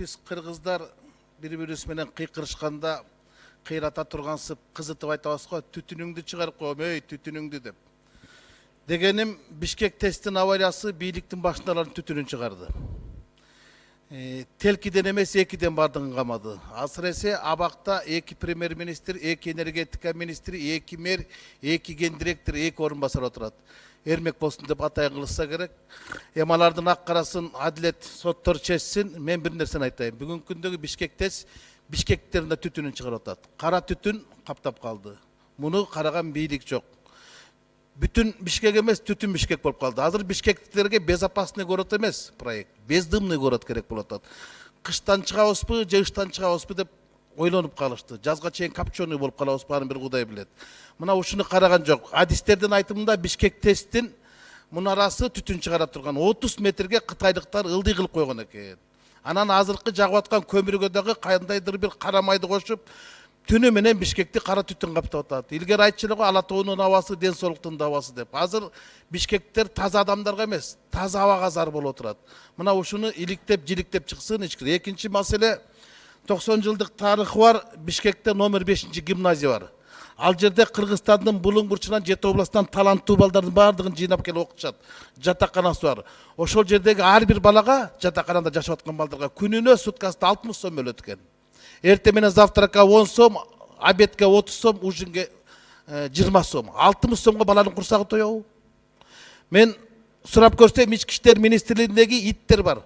Биз кыргыздар бири-бирибиз менен кыйкырышканда кыйрата тургансып кызытып айтабыз го, түтүнүңдү чыгарып коем, эй түтүнүңдү деп. Дегеним Бишкек тесттин авариясы бийликтин башындагылардын түтүнүн чыгарды. Телкиден эмес экиден бардыгын камады. Асыресе абакта эки премьер-министр, эки энергетика министри, эки мэр, эки гендиректор, эки орун басар отурат. Эрмек болсун деп атай кылышса керек. Алардын ак карасын адилет соттор чечсин. Мен бир нерсени айтайын. Бүгүнкү күндөгү Бишкек тест Бишкектеринде түтүнүн чыгарып атат. Кара түтүн каптап калды. Муну караган бийлик жок. Бүтүн Бишкек эмес, түтүн Бишкек болуп калды. Азыр бишкектиктерге безопасный город эмес проект, бездымный город керек болуп атат. Кыштан чыгабызбы, жыгыштан чыгабызбы деп ойлонуп калышты. Жазга чейин копченый болуп калабызбы, аны бир Кудай билет. Мына ушуну караган жок. Адистердин айтымында Бишкек тесттин мунарасы түтүн чыгара турган 30 метрге кытайлыктар ылдый кылып койгон экен. Анан азыркы жагып аткан көмүргө дагы кандайдыр бир кара майды кошуп, түнү менен Бишкекти кара түтүн каптап атат. Илгери айтчу эле го Ала тоонун абасы ден соолуктун абасы деп. Азыр Бишкектер таза адамдарга эмес, таза абага зар болуп отурат. Мына ушуну иликтеп, жиликтеп чыксын ичкири. Экинчи маселе, 90 жылдык тарыхы бар Бишкекте номер 5 гимназия бар. Ал жерде Кыргызстандын Булуң бурчунан, Жети областынан таланттуу балдардын баардыгын жыйнап келип окутушат. Жатаканасы бар. Ошол жердеги ар бир балага, жатаканада жашап аткан балдарга күнүнө суткасында 60 сом бөлөт экен. Эрте менен завтракка 10 сом, обедке 30 сом, ужинге 20 сом. 60 сомго баланын курсагы тоёбу? Мен сурап көрсөм, ички иштер министрлигиндеги иттер бар.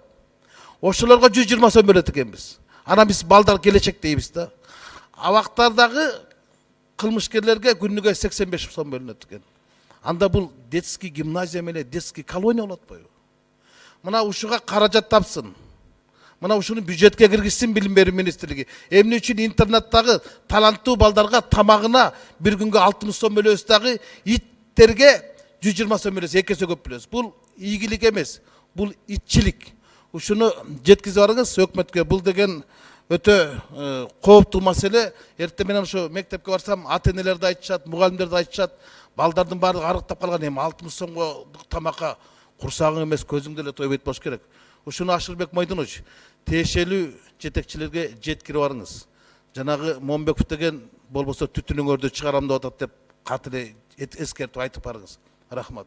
Ошолорго 120 сом бөлөт экенбиз. Анан биз балдар келечек дейбиз да. Абактардагы кылмышкерлерге күнүгө 85 сом бөлүнөт экен. Анда бул детский гимназия менен детский колония болот атпайбы? Мына ушуга каражат тапсын. Мына ушуну бюджетке киргизсин билим берүү министрлиги. Эмне үчүн интернаттагы таланттуу балдарга тамагына бир күнгө 60 сом бөлөбүз дагы, иттерге 120 сом бөлөбүз, эки эсе көп бөлөбүз. Бул ийгилик эмес, бул итчилик. Ушуну жеткизип барыңыз өкмөткө. Бул деген өтө кооптуу маселе. Эрте менен ошо мектепке барсам, ата-энелерди айтышат, мугалимдерди айтышат, балдардын баары арыктап калган. Эми 60 сомго тамакка курсагың эмес, көзүң деле тойбойт болуш керек. Ушуну Ашырбек Майданович тиешелүү жетекчилерге жеткирип барыңыз. Жанагы Момбеков деген болбосо түтүнүңөрдү чыгарам деп атат деп кат эле эскертип айтып барыңыз. Рахмат.